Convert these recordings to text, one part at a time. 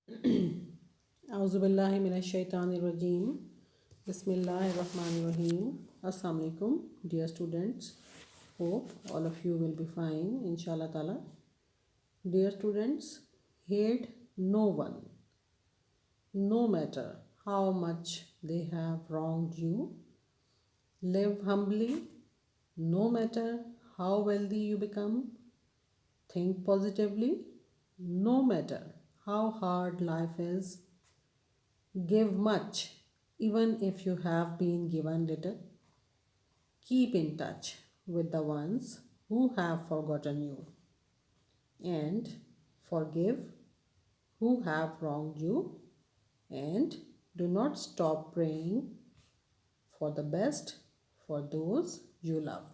Auzubillahi minash-shaytanir-rajeem. Bismillahir-rahmanir-rahim. Assalamu alaikum, dear students. Hope all of you will be fine, inshallah ta'ala. Dear students, hate no one, no matter how much they have wronged you. Live humbly, no matter how wealthy you become. Think positively, no matter how hard life is. Give much, even if you have been given little. Keep in touch with the ones who have forgotten you. And forgive who have wronged you. And do not stop praying for the best for those you love.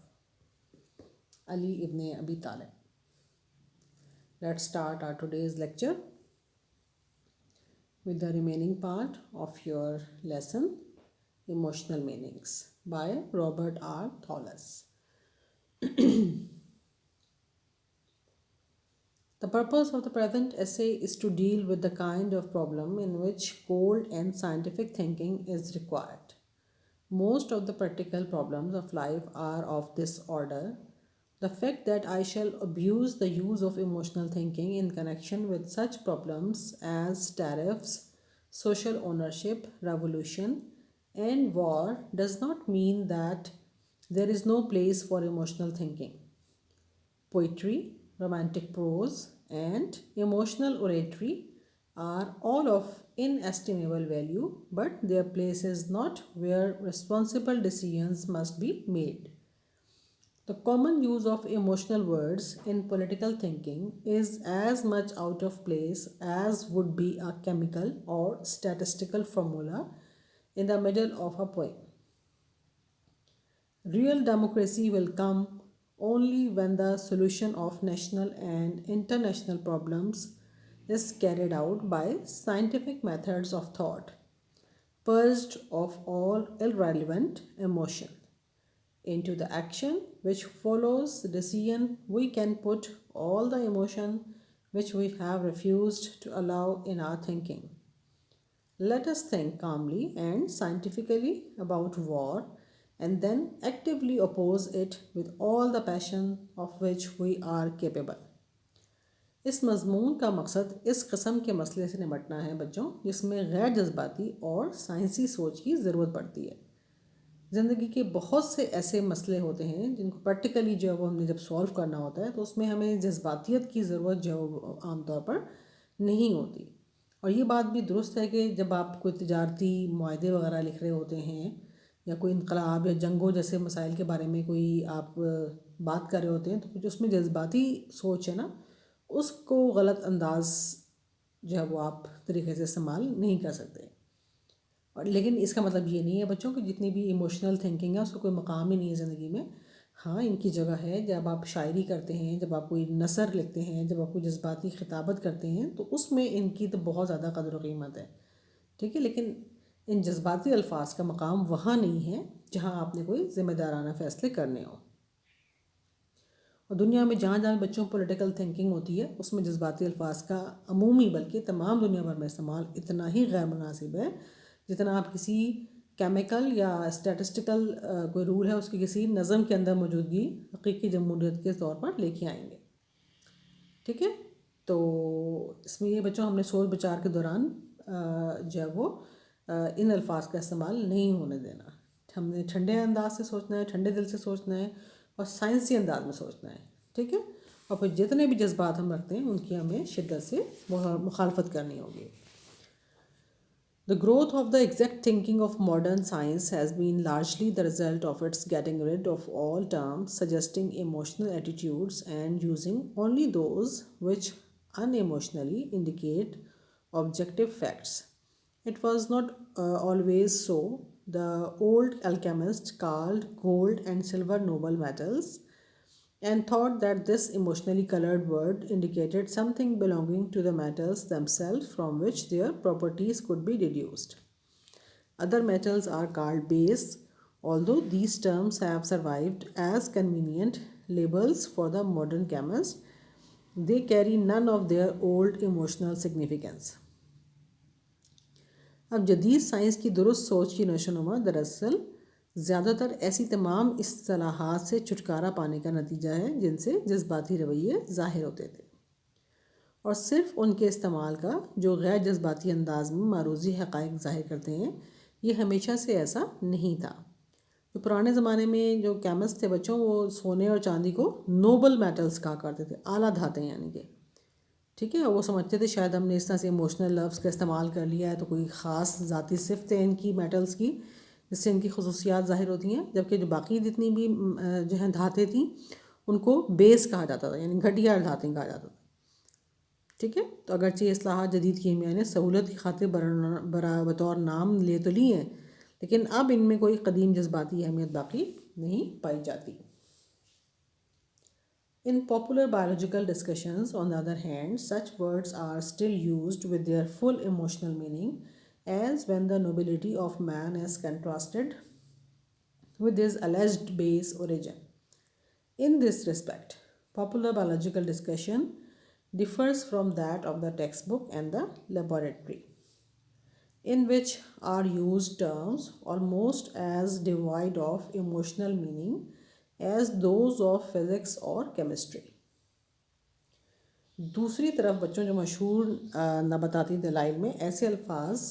Ali ibn Abi Talib. Let's start our today's lecture with the remaining part of your lesson, Emotional Meanings, by Robert R. Thomas. The purpose of the present essay is to deal with the kind of problem in which cold and scientific thinking is required. Most of the practical problems of life are of this order. The fact that I shall abuse the use of emotional thinking in connection with such problems as tariffs, social ownership, revolution, and war does not mean that there is no place for emotional thinking. Poetry, romantic prose, and emotional oratory are all of inestimable value, but their place is not where responsible decisions must be made. The common use of emotional words in political thinking is as much out of place as would be a chemical or statistical formula in the middle of a poem. Real democracy will come only when the solution of national and international problems is carried out by scientific methods of thought, purged of all irrelevant emotion. Into the action which follows the decision, we can put all the emotion which we have refused to allow in our thinking. Let us think calmly and scientifically about war and then actively oppose it with all the passion of which we are capable. इस मजमून का मकसद इस कस्म के मसले से निपटना है बच्चों, जिसमें गैर जज्बाती और साइंसी सोच की ज़रूरत पड़ती है। ज़िंदगी के बहुत से ऐसे मसले होते हैं जिनको प्रैक्टिकली जो है वो हमने जब सॉल्व करना होता है तो उसमें हमें जज्बातियत की ज़रूरत जो आमतौर पर नहीं होती। और ये बात भी दुरुस्त है कि जब आप कोई तिजारती मुआहदे वगैरह लिख रहे होते हैं या कोई इनकलाब या जंगों जैसे मसाइल के बारे में कोई आप बात कर रहे होते हैं तो जो उसमें जज्बाती सोच है ना, उसको गलत अंदाज जो है वो आप तरीके से इस्तेमाल नहीं कर सकते। और लेकिन इसका मतलब ये नहीं है बच्चों कि जितनी भी इमोशनल थिंकिंग है उसको कोई मकाम ही नहीं है ज़िंदगी में। हाँ, इनकी जगह है। जब आप शायरी करते हैं, जब आप कोई नसर लिखते हैं, जब आप कोई जज्बाती खिताबत करते हैं तो उसमें इनकी तो बहुत ज़्यादा कदर व कीमत है, ठीक है। लेकिन इन जज्बाती अल्फाज का मकाम वहाँ नहीं है जहाँ आपने कोई ज़िम्मेदाराना फ़ैसले करने हो। और दुनिया में जहाँ जहाँ बच्चों पॉलिटिकल थिंकिंग होती है उसमें जज्बाती अल्फाज का अमूमी बल्कि तमाम दुनिया भर में इस्तेमाल इतना ही गैर मुनासिब है जितना आप किसी केमिकल या स्टैटिस्टिकल कोई रूल है उसकी किसी नज़म के अंदर मौजूदगी हकीकी जमहूरियत के तौर पर लेके आएंगे, ठीक है। तो इसमें ये बच्चों हमने सोच विचार के दौरान जो है वो इन अल्फाज का इस्तेमाल नहीं होने देना। हमने ठंडे अंदाज से सोचना है, ठंडे दिल से सोचना है और साइंसी अंदाज में सोचना है, ठीक है। और फिर जितने भी जज्बात हम रखते हैं उनकी हमें शिद्दत से मुखालफत करनी होगी। The growth of the exact thinking of modern science has been largely the result of its getting rid of all terms suggesting emotional attitudes and using only those which unemotionally indicate objective facts. It was not always so. The old alchemists called gold and silver noble metals and thought that this emotionally colored word indicated something belonging to the metals themselves from which their properties could be deduced. Other metals are called base, although these terms have survived as convenient labels for the modern chemist, they carry none of their old emotional significance. अब जदीद science की दुरुस्त सोच की नशोनुमा दरअसल ज़्यादातर ऐसी तमाम इस्तिलाहात से छुटकारा पाने का नतीजा है जिनसे जज्बाती रवैये ज़ाहिर होते थे, और सिर्फ उनके इस्तेमाल का जो गैर जज्बाती अंदाज में मारूजी हक़ाइक़ ज़ाहिर करते हैं, ये हमेशा से ऐसा नहीं था। तो पुराने ज़माने में जो केमिस्ट थे बच्चों, वो सोने और चांदी को नोबल मेटल्स कहा करते थे, आला धातें यानी कि, ठीक है। वो समझते थे शायद हमने इस तरह से इमोशनल लफ्ज़ का इस्तेमाल कर लिया है तो कोई ख़ास ज़ाती सिफ़त है इनकी मेटल्स की, जिससे इनकी खसूसियात ज़ाहिर होती हैं, जबकि जो बाकी जितनी भी जो हैं धातें थीं उनको बेस कहा जाता था, यानी घटिया धातें कहा जाता था, ठीक है। तो अगरचे इस्लाहात जदीद कीमिया ने सहूलत की खातिर बतौर नाम ले तो ली हैं, लेकिन अब इनमें कोई कदीम जज्बाती अहमियत बाकी नहीं पाई जाती। In popular biological discussions, on the other hand, such words are still used with their full emotional meaning, as when the nobility of man is contrasted with his alleged base origin. In this respect, popular biological discussion differs from that of the textbook and the laboratory, in which are used terms almost as devoid of emotional meaning as those of physics or chemistry. दूसरी तरफ बच्चों जो मशहूर नबाताती दलाइल में ऐसे अल्फाज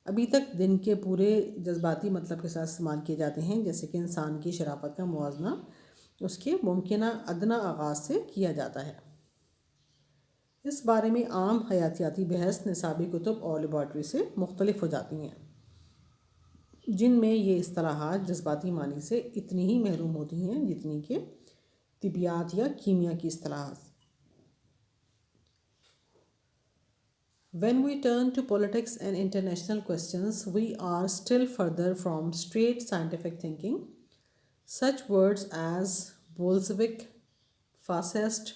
अभी तक दिन के पूरे जज्बाती मतलब के साथ इस्तेमाल किए जाते हैं, जैसे कि इंसान की शराफत का मुआवजा उसके मुमकिना अदना आगाज़ से किया जाता है। इस बारे में आम हयातियाती बहस निसाबी कुतुब और लेबॉर्ट्री से मुख्तलिफ हो जाती हैं, जिनमें ये इस्तिलाहात जज्बाती मानी से इतनी ही महरूम होती हैं जितनी कि तिबियात या कीमिया की इस्तिलाहात। When we turn to politics and international questions, we are still further from straight scientific thinking. Such words as Bolshevik, fascist,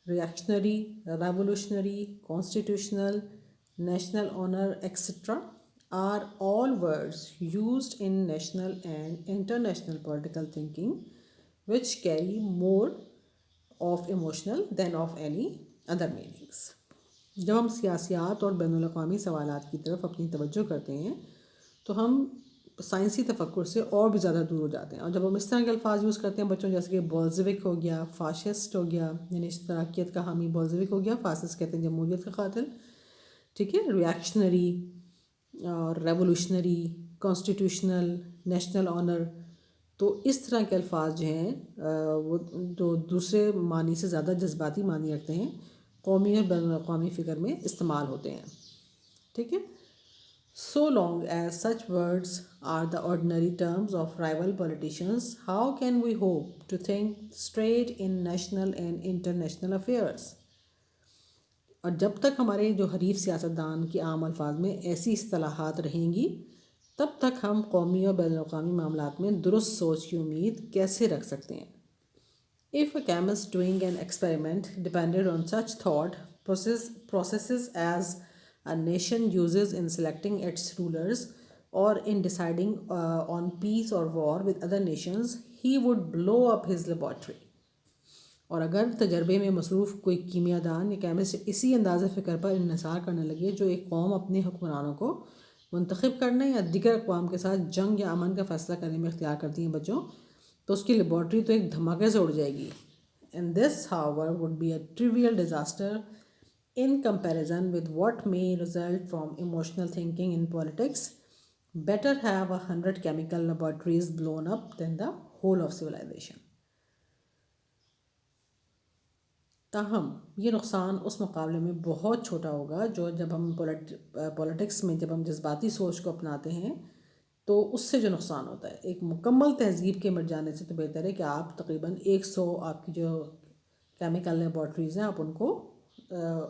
reactionary, revolutionary, constitutional, national honor, etc., are all words used in national and international political thinking which carry more of emotional than of any other meanings. जब हम सियासियात और बैनुल अक़वामी सवालात की तरफ अपनी तवज्जो करते हैं तो हम साइंसी तफक्कुर से और भी ज़्यादा दूर हो जाते हैं, और जब हम इस तरह के अल्फाज यूज़ करते हैं बच्चों, जैसे कि बोल्शेविक हो गया, फाशिस्ट हो गया, यानी इश्तराकियत का हामी, बोल्शेविक हो गया, फाशिस्ट कहते हैं जमहूरियत का कातिल, ठीक है, रिएक्शनरी और रेवोल्यूशनरी, कॉन्स्टिट्यूशनल, नेशनल ऑनर, तो इस तरह के अल्फाज जो हैं वो जो दूसरे मानी से ज़्यादा जज्बाती मानी रखते हैं, कौमी और बैनुल अक़वामी फ़िक्र में इस्तेमाल होते हैं, ठीक है। So long as such words are the ordinary terms of rival politicians, how can we hope to think straight in national and international affairs? और जब तक हमारे जो हरीफ सियासतदान के आम अल्फाज में ऐसी इस्तिलाहात रहेंगी, तब तक हम कौमी और बैनुल अक़वामी मामलात में दुरुस्त सोच की उम्मीद कैसे रख सकते हैं। If a chemist doing an experiment depended on such thought processes as a nation uses in selecting its rulers or in deciding on peace or war with other nations, he would blow up his laboratory. और अगर तजर्बे में मसरूफ़ कोई कीमियादान या chemist इसी अंदाज़ फ़िक्र पर इन्हिसार करने लगे जो एक कौम अपने हुक्मरानों को मुंतखब करने या दीगर अक़वाम के साथ जंग या अमन का फ़ैसला करने में इख्तियार करती हैं बच्चों, तो उसकी लेबॉर्ट्री तो एक धमाके से उड़ जाएगी। And this, however, would be a trivial disaster in comparison with what may result from emotional thinking in politics. Better have 100 chemical laboratories blown up than the whole of civilization. ताहम ये नुकसान उस मुकाबले में बहुत छोटा होगा जो जब हम पॉलिटिक्स में जब हम जज्बाती सोच को अपनाते हैं तो उससे जो नुकसान होता है। एक मुकम्मल तहज़ीब के मिट जाने से तो बेहतर है कि आप तकरीबन 100 आपकी जो केमिकल लेबॉर्ट्रीज़ हैं आप उनको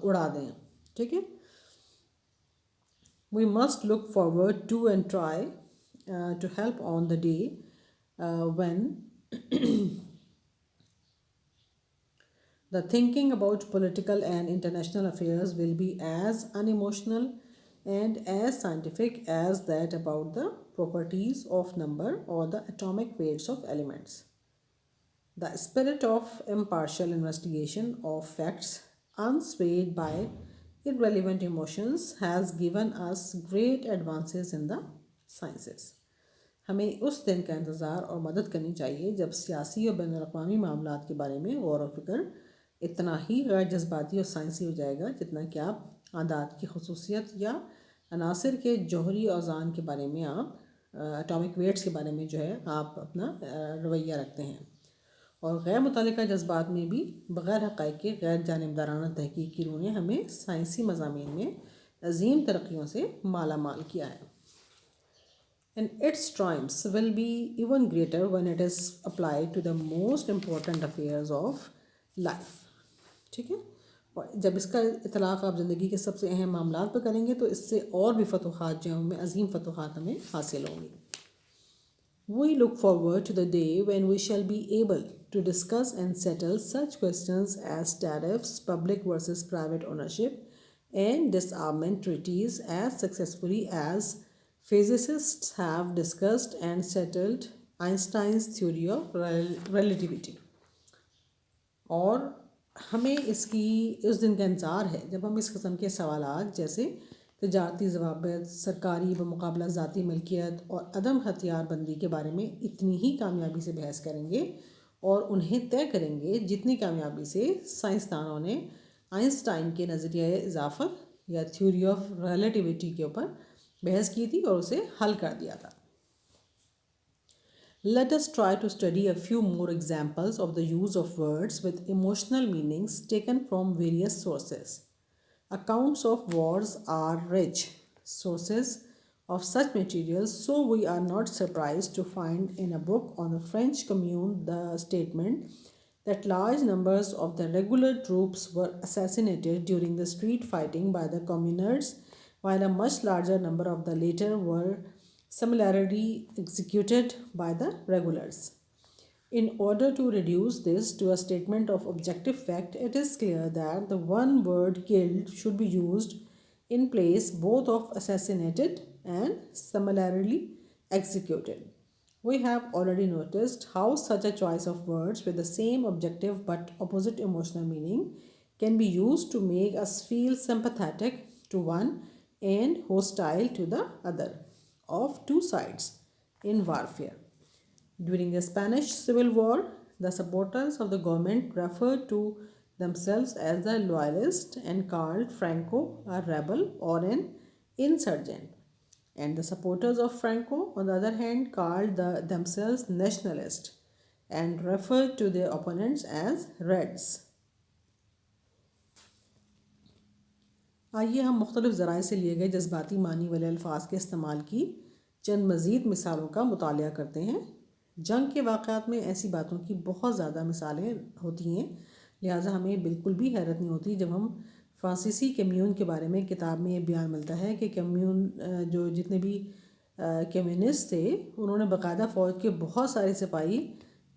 उड़ा दें, ठीक है। We must look forward to and try to help on the day when the thinking about political and international affairs will be as unemotional and as scientific as that about the properties of number or the atomic weights of elements. The spirit of impartial investigation of facts, unswayed by irrelevant emotions has given us great advances in the sciences. हमें उस दिन का इंतज़ार और मदद करनी चाहिए जब सियासी और बैनुल-अक़वामी मामलात के बारे में गौर व फिक्र इतना ही गैर जज्बाती और साइंसी हो जाएगा जितना कि आप आदात की खसूसियत या अनासर के जौहरी औज़ान के बारे में आप एटॉमिक वेट्स के बारे में जो है आप अपना रवैया रखते हैं। और गैर मुतल्लिका जज्बात में भी बग़ैर हक़ाइक़ के गैर जानिबदाराना तहक़ीक़ की रूह ने हमें साइंसी मज़ामीन में अजीम तरक्कियों से माला माल किया है। And its triumphs will be even greater when it is applied to the most important affairs of life. ठीक है, और जब इसका इतलाक़ आप ज़िंदगी के सबसे अहम मामलात पर करेंगे तो इससे और भी फतूहात जो हमें अजीम फतूहात हमें हासिल होंगी। We look forward to the day when we shall be able to discuss and settle such questions as tariffs, public versus private ownership, and disarmament treaties as successfully as physicists have discussed and settled Einstein's theory of relativity. और हमें इसकी उस दिन का इंतज़ार है जब हम इस किस्म के सवालात जैसे तजारती ज़वाबित, सरकारी बमुकाबला ज़ाती मिल्कियत और अदम हथियार बंदी के बारे में इतनी ही कामयाबी से बहस करेंगे और उन्हें तय करेंगे जितनी कामयाबी से साइंसदानों ने आइंस्टाइन के नज़रिया इजाफ़त या थ्योरी ऑफ रिलेटिविटी के ऊपर बहस की थी और उसे हल कर दिया था। Let us try to study a few more examples of the use of words with emotional meanings taken from various sources. Accounts of wars are rich sources of such materials, so we are not surprised to find in a book on the French Commune the statement that large numbers of the regular troops were assassinated during the street fighting by the communards, while a much larger number of the latter were similarly executed by the regulars. In order to reduce this to a statement of objective fact, it is clear that the one word killed should be used in place both of assassinated and similarly executed. We have already noticed how such a choice of words with the same objective but opposite emotional meaning can be used to make us feel sympathetic to one and hostile to the other of two sides in warfare. During the Spanish Civil War, the supporters of the government referred to themselves as the loyalists and called Franco a rebel or an insurgent. And the supporters of Franco, on the other hand, called themselves nationalists and referred to their opponents as Reds. आइए हम मुख्तलिफ ज़राए से लिए गए जज्बाती मानी वाले अल्फाज के इस्तेमाल की चंद मज़ीद मिसालों का मुतालिया करते हैं। जंग के वाक़यात में ऐसी बातों की बहुत ज़्यादा मिसालें होती हैं, लिहाजा हमें बिल्कुल भी हैरत नहीं होती जब हम फ्रांसीसी कम्यून के बारे में किताब में ये बयान मिलता है कि कम्यून जो जितने भी कम्यूनिस्ट थे उन्होंने बाकायदा फ़ौज के बहुत सारे सिपाही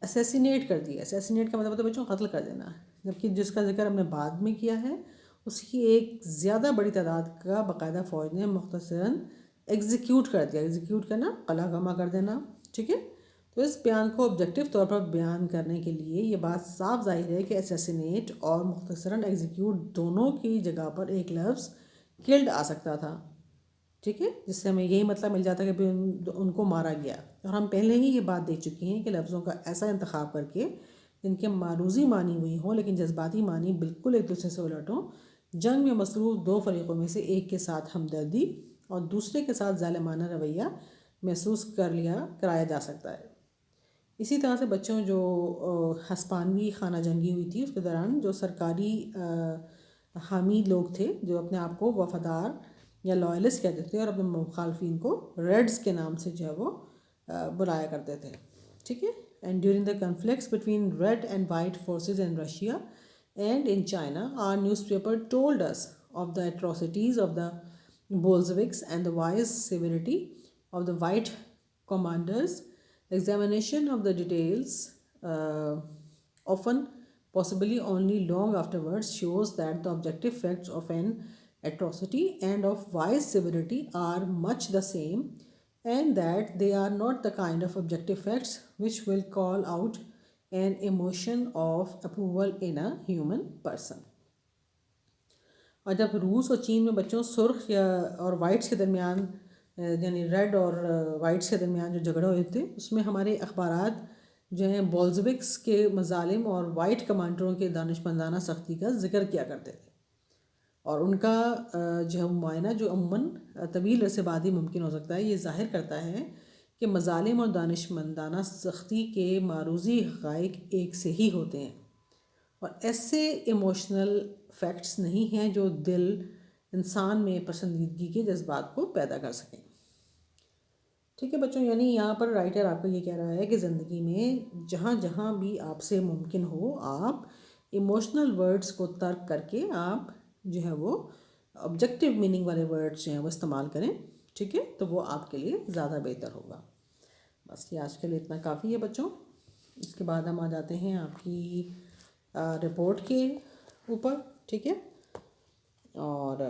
असैसिनेट कर दिए। असैसिनेट का मतलब बच्चों कत्ल कर देना, जबकि जिसका जिक्र हमने बाद में किया है उसकी एक ज़्यादा बड़ी तादाद का बाकायदा फ़ौज ने मुख्तसरन एग्जीक्यूट कर दिया। एग्जीक्यूट करना कला गमा कर देना, ठीक है। तो इस बयान को ऑब्जेक्टिव तौर पर बयान करने के लिए ये बात साफ जाहिर है कि असैसिनेट और मुख्तसरन एग्जीक्यूट दोनों की जगह पर एक लफ्ज़ किल्ड आ सकता था, ठीक है, जिससे हमें यही मतलब मिल जाता कि उनको मारा गया। और हम पहले ही ये बात देख चुकी हैं कि लफ्ज़ों का ऐसा इंतखाब करके जिनके मारूजी मानी हुई हों लेकिन जज्बाती मानी बिल्कुल एक दूसरे से उलट हों, जंग में मसरूफ़ दो फरीक़ों में से एक के साथ हमदर्दी और दूसरे के साथ ज़ालिमाना रवैया महसूस कराया जा सकता है। इसी तरह से बच्चों जो हस्पानवी खाना जंगी हुई थी उसके दौरान जो सरकारी हामी लोग थे जो अपने आप को वफ़ादार या लॉयलिस्ट कहते थे और अपने मुखालफिन को रेड्स के नाम से जो है वो बुलाया करते थे, ठीक है। And during the conflicts between red and white forces in Russia and in China, our newspaper told us of the atrocities of the Bolsheviks and the wise severity of the white commanders. The examination of the details, often possibly only long afterwards, shows that the objective facts of an atrocity and of wise severity are much the same, and that they are not the kind of objective facts which will call out an emotion of approval in a human person. और जब रूस और चीन में बच्चों सुर्ख या और वाइट्स के दरमियान यानी रेड और वाइट्स के दरमियान जो झगड़े हुए थे, उसमें हमारे अखबारात जो हैं बोल्शेविक्स के मजालिम और वाइट कमांडरों के दानिशमंदाना सख्ती का जिक्र किया करते थे। और उनका जो है मुआयना जो अमूमन तवील अरसे बाद ही मुमकिन हो सकता है, ये ज़ाहिर करता है कि मजालिम और दानिशमंदाना सख्ती के मारूजी हक़ाइक़ एक से ही होते हैं और ऐसे इमोशनल फैक्ट्स नहीं हैं जो दिल इंसान में पसंदीदगी के जज्बात को पैदा कर सकें। ठीक है बच्चों, यानी यहाँ पर राइटर आपको ये कह रहा है कि ज़िंदगी में जहाँ जहाँ भी आपसे मुमकिन हो, आप इमोशनल वर्ड्स को तर्क करके आप जो है वो ऑब्जेक्टिव मीनिंग वाले वर्ड्स जो हैं वो इस्तेमाल करें। ठीक है, तो वो आपके लिए ज़्यादा बेहतर होगा। बस ये आज के लिए इतना काफ़ी है बच्चों। इसके बाद हम आ जाते हैं आपकी रिपोर्ट के ऊपर। ठीक है, और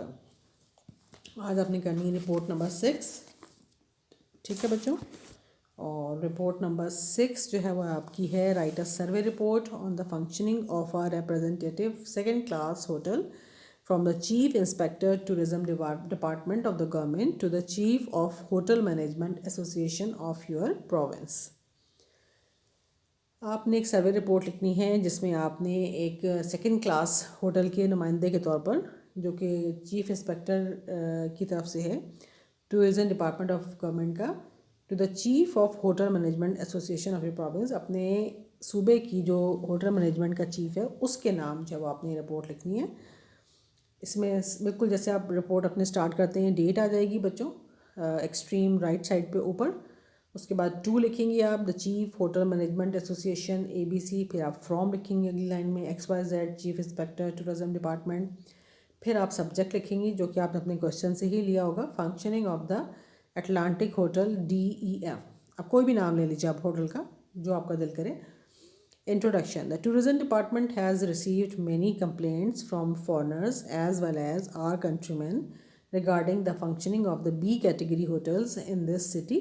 आज आपने करनी है रिपोर्ट नंबर 6। ठीक है बच्चों, और रिपोर्ट नंबर 6 जो है वो आपकी है right a survey report on the functioning of a representative second class hotel from the chief inspector tourism department of the government to the chief of hotel management association of your province. आपने एक survey report लिखनी है जिसमें आपने एक second class hotel के नुमाइंदे के तौर पर, जो कि चीफ इंस्पेक्टर की तरफ से है टूरिज्म डिपार्टमेंट ऑफ गवर्नमेंट का, to the chief of hotel management association of your province, अपने सूबे की जो होटल मैनेजमेंट का चीफ है उसके नाम जब आपने रिपोर्ट लिखनी है। इसमें बिल्कुल जैसे आप रिपोर्ट अपने स्टार्ट करते हैं, डेट आ जाएगी बच्चों एक्सट्रीम राइट साइड पे ऊपर। उसके बाद टू लिखेंगे आप the chief hotel management association ABC, फिर आप फ्रॉम लिखेंगे अगली लाइन में XYZ chief inspector tourism department. फिर आप सब्जेक्ट लिखेंगे जो कि आपने अपने क्वेश्चन से ही लिया होगा, functioning of the Atlantic hotel DEF। आप कोई भी नाम ले लीजिए आप होटल का, जो आपका दिल करे। Introduction. The tourism department has received many complaints from foreigners as well as our countrymen regarding the functioning of the B category hotels in this city.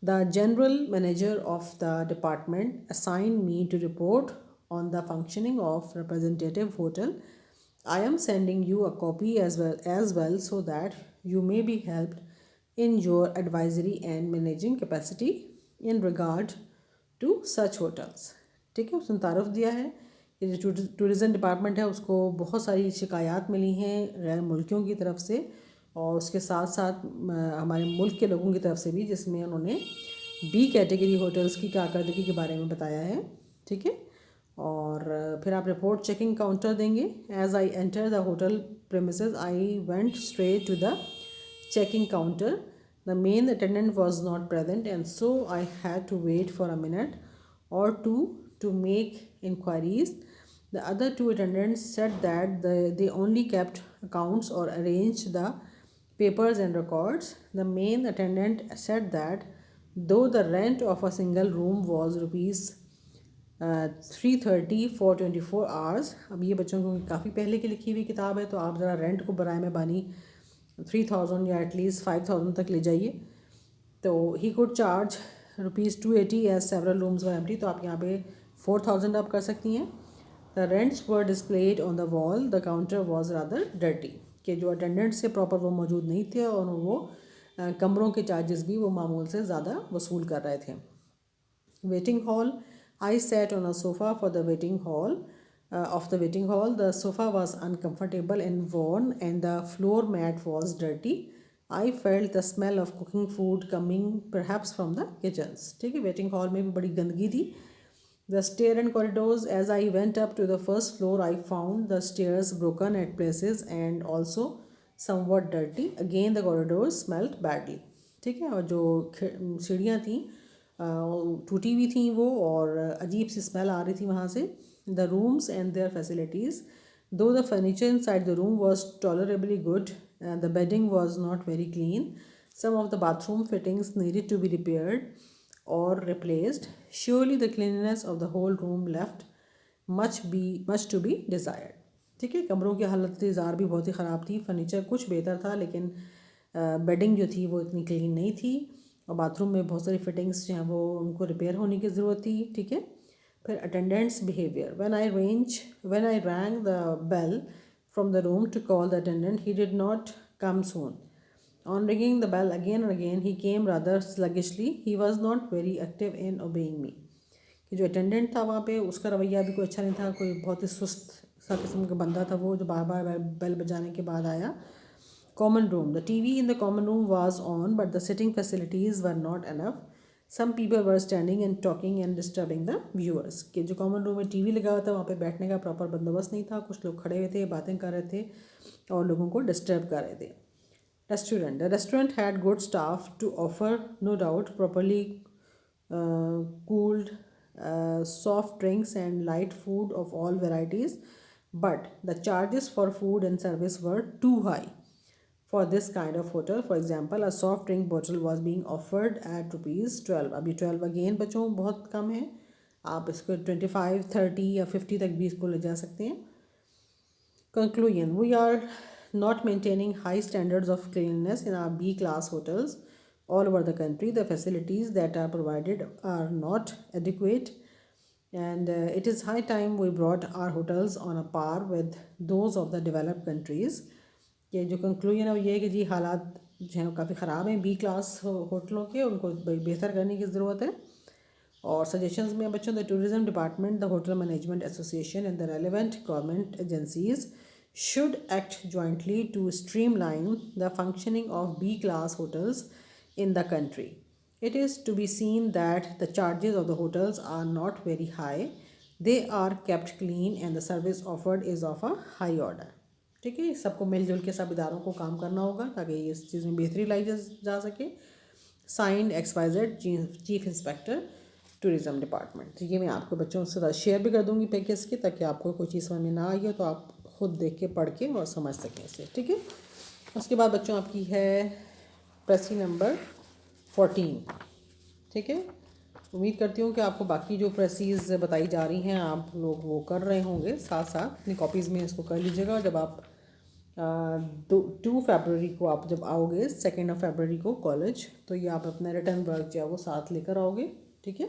The general manager of the department assigned me to report on the functioning of representative hotel. I am sending you a copy as well so that you may be helped in your advisory and managing capacity in regard to such hotels. ठीक है, उसने तारुफ दिया है कि जो tourism department है उसको बहुत सारी शिकायत मिली हैं गैर मुल्कियों की तरफ से और उसके साथ साथ हमारे मुल्क के लोगों की तरफ से भी, जिसमें उन्होंने B कैटेगरी होटल्स की कारकर्दगी के बारे में बताया है। ठीक है, और फिर आप रिपोर्ट चेकिंग काउंटर देंगे। As I enter the hotel premises I went straight to the checking counter. The main attendant was not present and so I had to wait for a minute or two to make inquiries. The other two attendants said that they only kept accounts or arranged the papers and records. The main attendant said that though the rent of a single room was rupees 330 for 24 hours। अब ये बच्चों को काफ़ी पहले की लिखी हुई किताब है, तो आप ज़रा रेंट को बराए में बानी 3000 या एटलीस्ट 5000 तक ले जाइए। तो he could charge ₹280 as several rooms were empty, तो आप यहाँ पे 4000 आप कर सकती हैं। The rents were displayed on the wall, the counter was rather dirty, कि जो अटेंडेंट्स से प्रॉपर वो मौजूद नहीं थे और वो कमरों के चार्जेस भी वो मामूल से ज़्यादा वसूल कर रहे थे। Waiting hall, I sat on a sofa for the waiting hall of the waiting hall. The sofa was uncomfortable and worn and the floor mat was dirty. I felt the smell of cooking food coming perhaps from the kitchens. ठीक है, waiting hall में भी बड़ी गंदगी थी। The stair and corridors, as I went up to the first floor I found the stairs broken at places and also somewhat dirty. Again the corridors smelled badly. ठीक है, और जो सीढ़ियाँ थी टूटी हुई थी वो, और अजीब सी स्मेल आ रही थी वहाँ से। The rooms and their facilities, though the furniture inside the room was tolerably good and the bedding was not very clean, some of the bathroom fittings needed to be repaired or replaced. Surely the cleanliness of the whole room left much to be desired. ठीक है, कमरों की हालत ज़ार भी बहुत ही ख़राब थी। Furniture कुछ बेहतर था लेकिन बेडिंग जो थी वो इतनी क्लीन नहीं थी, और बाथरूम में बहुत सारी फिटिंग्स जो हैं वो उनको रिपेयर होने की ज़रूरत थी। ठीक है, फिर attendants behaviour, when I rang the bell from the room to call the attendant. He did not come soon. On ringing the bell again and again, he came rather sluggishly. He was not very active in obeying me. कि जो attendant था वहाँ पे उसका रवैया भी कोई अच्छा नहीं था, कोई बहुत ही सुस्त सा किस्म का बंदा था वो, जो बार बार बेल बजाने के बाद आया. Common room. The TV in the common room was on, but the sitting facilities were not enough. Some people were standing and talking and disturbing the viewers. कि जो कॉमन रूम में टीवी लगा हुआ था वहाँ पे बैठने का प्रॉपर बंदोबस्त नहीं था. कुछ लोग खड़े हुए थे, बातें कर रहे थे और लोगों को डिस्टर्ब कर रहे थे. Restaurant. The restaurant had good staff to offer, no doubt, properly cooled soft drinks and light food of all varieties, but the charges for food and service were too high for this kind of hotel. For example, a soft drink bottle was being offered at ₹12. अभी 12 again बच्चों बहुत कम है, आप इसको 25, 30 या 50 तक भी इसको ले जा सकते हैं. Conclusion. We are not maintaining high standards of cleanliness in our B class hotels all over the country. The facilities that are provided are not adequate, and it is high time we brought our hotels on a par with those of the developed countries. ये जो conclusion है वो ये है कि जी हालात जो हैं काफ़ी ख़राब हैं बी क्लास होटलों के, उनको बेहतर करने की ज़रूरत है. और सजेशंस में बच्चों, the tourism department, the hotel management association and the relevant government agencies should act jointly to streamline the functioning of B class hotels in the country. It is to be seen that the charges of the hotels are not very high. They are kept clean and the service offered is of a high order. ठीक है, सबको मिलजुल के सब इदारों को काम करना होगा ताकि इस चीज़ में बेहतरी लाई जा सके. Signed XYZ chief inspector tourism department. तो ये मैं आपको बच्चों के साथ शेयर भी कर दूँगी पैकेज के, ताकि आपको कोई चीज़ समझ में ना आई हो तो आप खुद देख के पढ़ के और समझ सकें इसे. ठीक है, उसके बाद बच्चों आपकी है प्रेसी नंबर 14. ठीक है, उम्मीद करती हूँ कि आपको बाकी जो प्रेसीज बताई जा रही हैं आप लोग वो कर रहे होंगे, साथ साथ अपनी कॉपीज़ में इसको कर लीजिएगा. जब आप 2 फरवरी को आप जब आओगे, 2 फरवरी को कॉलेज, तो ये आप अपना रिटर्न वर्क जो है वो साथ लेकर आओगे. ठीक है,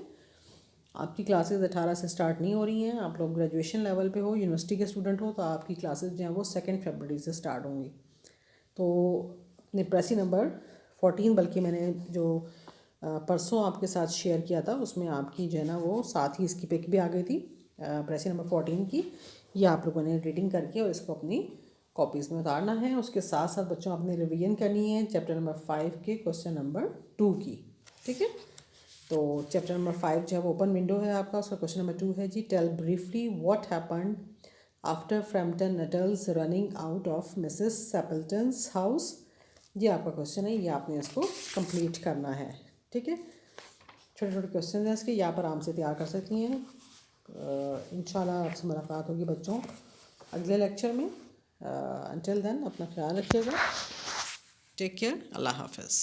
आपकी क्लासेस 18 से स्टार्ट नहीं हो रही हैं. आप लोग ग्रेजुएशन लेवल पे हो, यूनिवर्सिटी के स्टूडेंट हो, तो आपकी क्लासेस जो हैं वो 2 फरवरी से स्टार्ट होंगी. तो अपने प्रेसी नंबर 14, बल्कि मैंने जो परसों आपके साथ शेयर किया था उसमें आपकी जो है ना वो साथ ही इसकी पिक भी आ गई थी प्रेसी नंबर 14 की. ये आप लोगों ने रीडिंग करके और इसको अपनी कॉपीज़ में उतारना है. उसके साथ साथ बच्चों आपने रिवीजन करनी है चैप्टर नंबर 5 के क्वेश्चन नंबर 2 की. ठीक है, तो चैप्टर नंबर 5 जो है वो ओपन विंडो है आपका, उसका क्वेश्चन नंबर 2 है जी, tell briefly what happened after Framton Nuttel's running out of Mrs Sappleton's house. ये आपका क्वेश्चन है, ये आपने इसको कंप्लीट करना है. ठीक है, छोटे छोटे क्वेश्चन हैं इसके, यहाँ पर आराम से तैयार कर सकती हैं. इंशाल्लाह आपसे मुलाकात होगी बच्चों अगले लेक्चर में. अंटिल देन अपना ख्याल रखिएगा. Take care. अल्लाह हाफिज़.